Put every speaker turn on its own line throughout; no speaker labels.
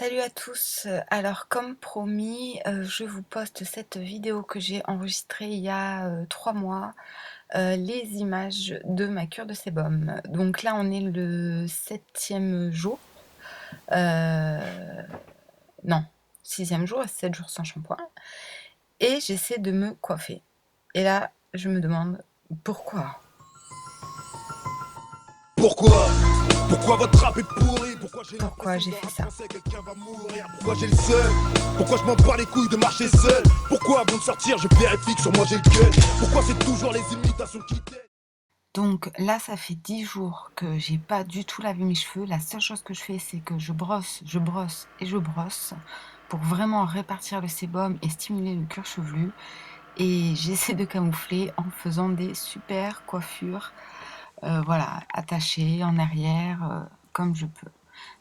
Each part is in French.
Salut à tous, alors comme promis, je vous poste cette vidéo que j'ai enregistrée il y a, 3 mois, les images de ma cure de sébum. Donc là, on est le 7e jour, heu, non, 6e jour, 7 jours sans shampoing et j'essaie de me coiffer et là, je me demande: «Pourquoi?»
Pourquoi? Pourquoi votre rap est pourri? Pourquoi j'ai
Pourquoi
l'impression
j'ai
que dans
fait
rap
ça?
français quelqu'un va mourir? Pourquoi j'ai le seul? Pourquoi je m'en bats les couilles de marcher seul? Pourquoi avant de sortir je vérifie que sur moi j'ai le gueule? Pourquoi c'est toujours les imitations qui t'aident?
Donc là, ça fait 10 jours que j'ai pas du tout lavé mes cheveux. La seule chose que je fais, c'est que je brosse et je brosse pour vraiment répartir le sébum et stimuler le cuir chevelu. Et j'essaie de camoufler en faisant des super coiffures, voilà, attachées en arrière, comme je peux.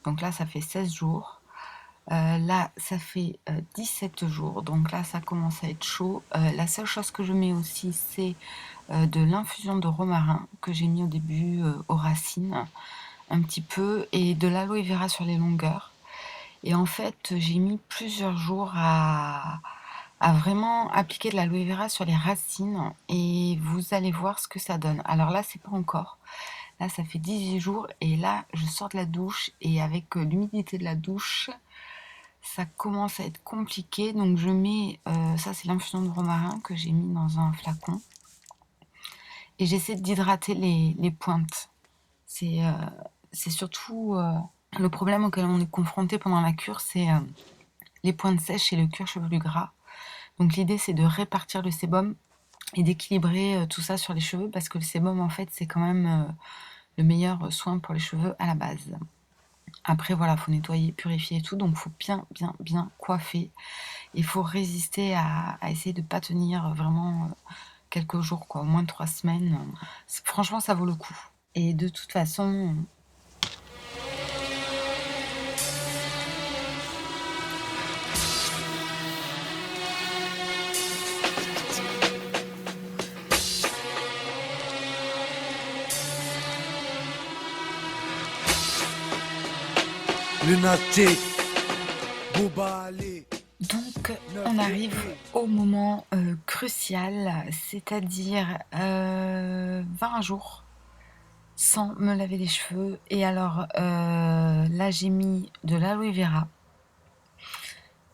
Donc là, ça fait 16 jours. Là, ça fait 17 jours. Donc là, ça commence à être chaud. La seule chose que je mets aussi, c'est de l'infusion de romarin que j'ai mis au début aux racines un petit peu et de l'aloe vera sur les longueurs. Et en fait, j'ai mis plusieurs jours à vraiment appliquer de l'aloe vera sur les racines et vous allez voir ce que ça donne. Alors là, c'est pas encore. Là, ça fait 18 jours et là, je sors de la douche et avec l'humidité de la douche, ça commence à être compliqué. Donc je mets, ça c'est l'infusion de romarin que j'ai mis dans un flacon. Et j'essaie d'hydrater les pointes. C'est surtout le problème auquel on est confronté pendant la cure, c'est les pointes sèches et le cuir chevelu gras. Donc l'idée, c'est de répartir le sébum et d'équilibrer tout ça sur les cheveux parce que le sébum, en fait, c'est quand même le meilleur soin pour les cheveux à la base. Après, voilà, faut nettoyer, purifier et tout, donc faut bien coiffer. Il faut résister à essayer de pas tenir vraiment quelques jours, quoi, au moins 3 semaines. Franchement, ça vaut le coup. Et de toute façon,
Lunatique, Bouba Ali,
donc on arrive au moment crucial, c'est-à-dire 20 jours sans me laver les cheveux. Et alors là, j'ai mis de l'aloe vera.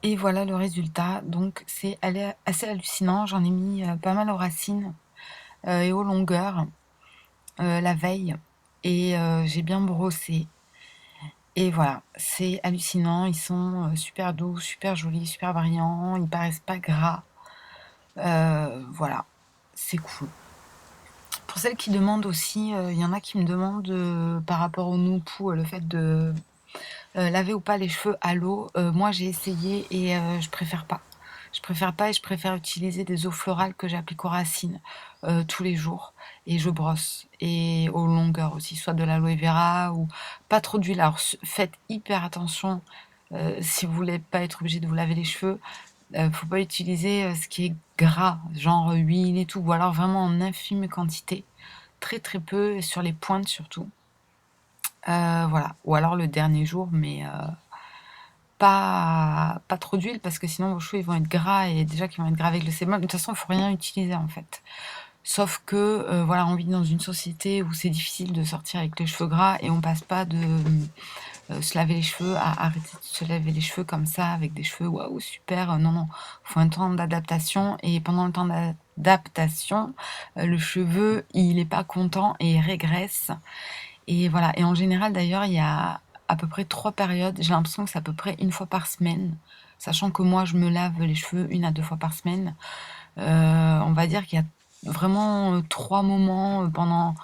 Et voilà le résultat. Donc c'est assez hallucinant. J'en ai mis pas mal aux racines et aux longueurs la veille. Et j'ai bien brossé. Et voilà, c'est hallucinant. Ils sont super doux, super jolis, super brillants. Ils paraissent pas gras. Voilà, c'est cool. Pour celles qui demandent aussi, il y en a qui me demandent par rapport au no-poo, le fait de laver ou pas les cheveux à l'eau. Moi, j'ai essayé et je préfère pas. Je préfère pas et je préfère utiliser des eaux florales que j'applique aux racines tous les jours et je brosse. Et aux longueurs aussi, soit de l'aloe vera ou pas trop d'huile. Alors faites hyper attention si vous voulez pas être obligé de vous laver les cheveux. Faut pas utiliser ce qui est gras, genre huile et tout, ou alors vraiment en infime quantité, très très peu, et sur les pointes surtout. Voilà, ou alors le dernier jour, mais pas trop d'huile parce que sinon vos cheveux ils vont être gras et déjà qu'ils vont être gras avec le sébum. De toute façon, il faut rien utiliser en fait. Sauf que voilà, on vit dans une société où c'est difficile de sortir avec les cheveux gras et on passe pas de se laver les cheveux à arrêter de se laver les cheveux comme ça avec des cheveux waouh super. Non, non, faut un temps d'adaptation et pendant le temps d'adaptation, le cheveu il est pas content et il régresse. Et voilà, et en général d'ailleurs, il y a à peu près 3 périodes. J'ai l'impression que c'est à peu près une fois par semaine, sachant que moi je me lave les cheveux 1 à 2 fois par semaine. On va dire qu'il y a vraiment 3 moments pendant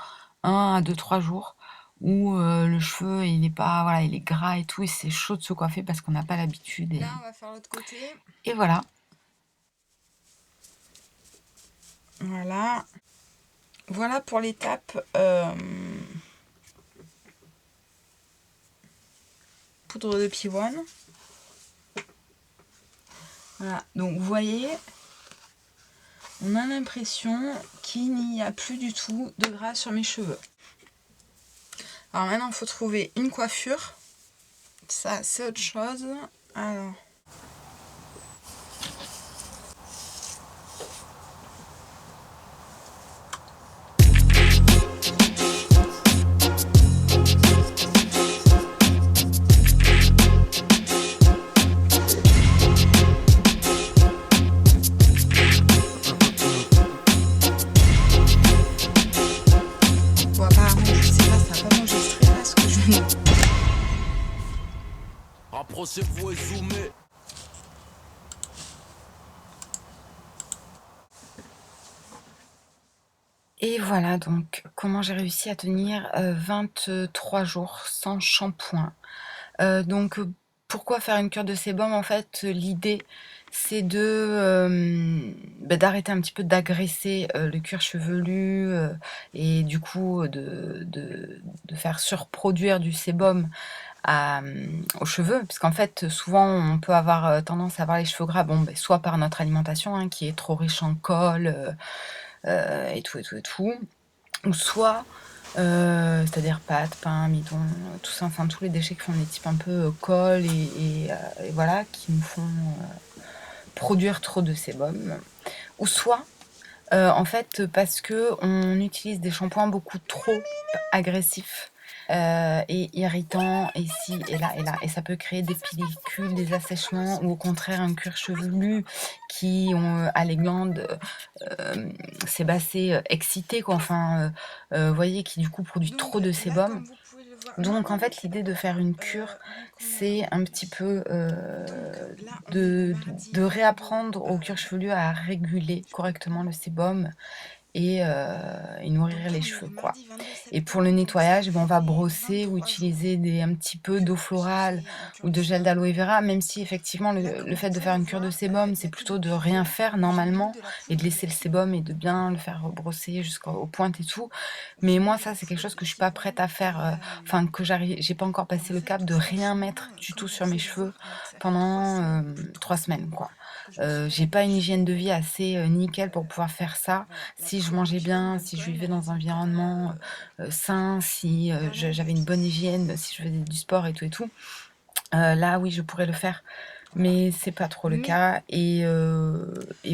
1 à 2, 3 jours où le cheveu il est pas, voilà, il est gras et tout, et c'est chaud de se coiffer parce qu'on n'a pas l'habitude. Là, on va faire l'autre côté. Et voilà. Voilà. Voilà pour l'étape poudre de pivoine. Voilà, donc vous voyez, on a l'impression qu'il n'y a plus du tout de gras sur mes cheveux. Alors maintenant, il faut trouver une coiffure.
Ça, c'est autre chose. Alors. Bon, apparemment, je sais pas, ça n'a pas enregistré là ce que je viens de...
Rapprochez-vous et zoomez.
Et voilà donc comment j'ai réussi à tenir 23 jours sans shampoing. Donc pourquoi faire une cure de sébum? En fait, l'idée, c'est d'arrêter un petit peu d'agresser le cuir chevelu et du coup de faire surproduire du sébum aux cheveux. Puisqu'en fait, souvent, on peut avoir tendance à avoir les cheveux gras, bon, soit par notre alimentation hein, qui est trop riche en colle et tout, ou soit c'est-à-dire pâtes, pain, midon, tout ça, enfin tous les déchets qui font des types un peu colle et voilà, qui nous font produire trop de sébum. Ou soit, en fait, parce qu'on utilise des shampoings beaucoup trop agressifs et irritants, et ci, et là, et ça peut créer des pellicules, des assèchements, ou au contraire un cuir chevelu qui a les glandes sébacées excitées, quoi. Enfin, vous voyez, qui du coup produit
Donc,
trop de
là,
sébum.
comme vous pouvez le voir,
Donc en fait, l'idée de faire une cure, c'est un petit peu
là, on est
de
mardi 22,
réapprendre au cuir chevelu à réguler correctement le sébum et nourrir
donc là,
les
on est
cheveux,
le
quoi.
mardi 22
Et pour le
septembre, donc ça
nettoyage, on va
fait
brosser ou
23 jours
utiliser un petit peu
que
d'eau
j'ai
florale
fait une cure
ou
de
de gel
sébum.
d'aloe vera, même si effectivement
Là,
le
comme
fait
vous
de
pouvez
faire
le
une cure de
voir,
sébum,
il y
c'est
a que
plutôt de
depuis
rien
hier,
faire
j'ai mis
normalement
de la
et de
poudre
laisser le
dessus.
sébum et de bien le faire brosser jusqu'aux pointes et tout. Mais moi, ça, c'est quelque chose que je suis pas prête à faire, enfin que j'ai pas encore
Et
passé
en
le
fait,
cap
tout
de rien
franchement,
mettre du
comme
tout
vous
sur mes
pouvez le
cheveux
voir, donc ça fait 3
pendant
semaines
3 semaines, quoi.
que je me suis fait
J'ai
laver
pas
les
une hygiène
cheveux.
de vie assez nickel pour pouvoir faire ça.
Voilà, la
Si je
première
mangeais
cure,
bien,
même
si je
comme
vivais
elle
dans un
n'était pas
environnement sain, si
vraiment
j'avais une bonne hygiène, si je faisais du sport et tout, là oui, je pourrais le faire.
voilà.
Mais c'est pas trop le
Mais
cas et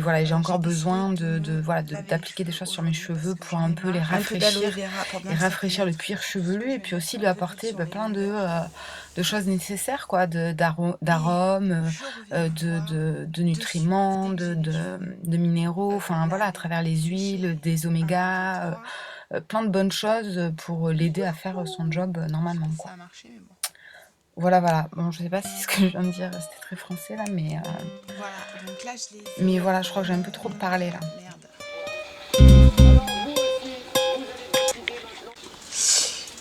voilà, j'ai
j'ai
encore
décidé
besoin
de me
voilà,
laver les
d'appliquer des
cheveux
choses sur mes
aujourd'hui parce
cheveux
que
pour
j'en
un
ai
peu les
marre. Un peu d'aloe
rafraîchir
vera pour bien
et
que ça
rafraîchir le
pénètre.
cuir
Ce que
chevelu
je
et
vais
puis
mettre
aussi
un
lui
peu d'huile
apporter
sur les
plein
longueurs.
de choses nécessaires, quoi,
Et
d'arômes,
je reviens vous voir
de
de suite
nutriments,
dès que j'ai les cheveux
de minéraux, enfin voilà, à
lavés,
travers les huiles,
séchés.
des
1, 2,
omégas,
3.
plein de bonnes choses pour l'aider à faire son job
Je sais pas
normalement,
si ça
quoi.
a marché, mais bon.
Voilà, voilà. Bon, je sais pas si ce que je viens de dire, c'était très français là,
Voilà, donc là je les
mais
ai...
voilà, je crois que j'ai un peu trop parlé là.
Merde.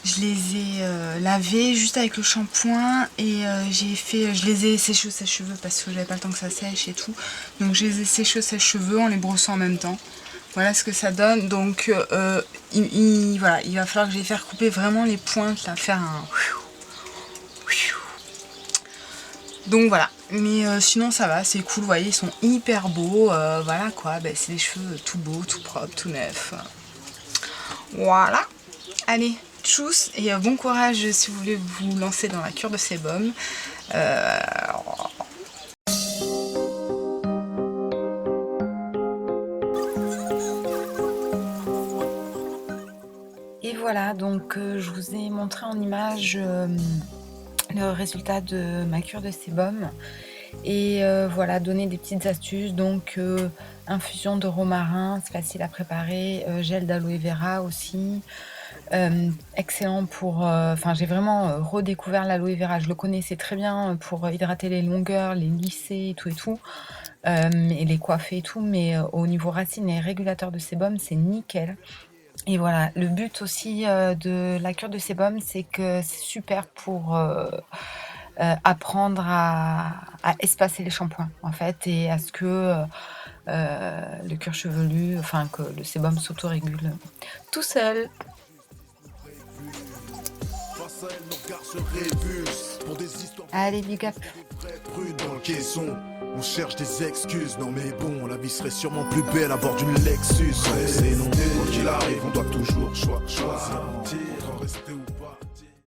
Je les ai lavés juste avec le shampoing et je les ai séchés au sèche-cheveux parce que j'avais pas le temps que ça sèche et tout. Donc je les ai séchés au sèche-cheveux en les brossant en même temps. Voilà ce que ça donne. Donc voilà, il va falloir que je les fasse couper vraiment les pointes là, faire un... Donc voilà, mais sinon ça va, c'est cool, vous voyez, ils sont hyper beaux, voilà quoi, ben, c'est des cheveux tout beaux, tout propres, tout neufs. Voilà, allez, tchuss, et bon courage si vous voulez vous lancer dans la cure de sébum.
Et voilà, donc je vous ai montré en image le résultat de ma cure de sébum. Et voilà, donner des petites astuces, donc infusion de romarin, c'est facile à préparer, gel d'aloe vera aussi, excellent pour, enfin j'ai vraiment redécouvert l'aloe vera, je le connaissais très bien pour hydrater les longueurs, les lisser et tout, et les coiffer et tout, mais au niveau racine et régulateur de sébum, c'est nickel. Et voilà, le but aussi de la cure de sébum, c'est que c'est super pour apprendre à espacer les shampoings, en fait, et à ce que le cuir chevelu, enfin que le sébum s'autorégule tout seul.
Face à elle, nos regards se révulsent. Pour des histoires
Allez, big up.
prudes dans le caisson. On cherche des excuses, non mais bon, la vie serait sûrement plus belle à bord d'une Lexus. Ouais, c'est non, quoi qu'il arrive, on doit toujours choisir. Rester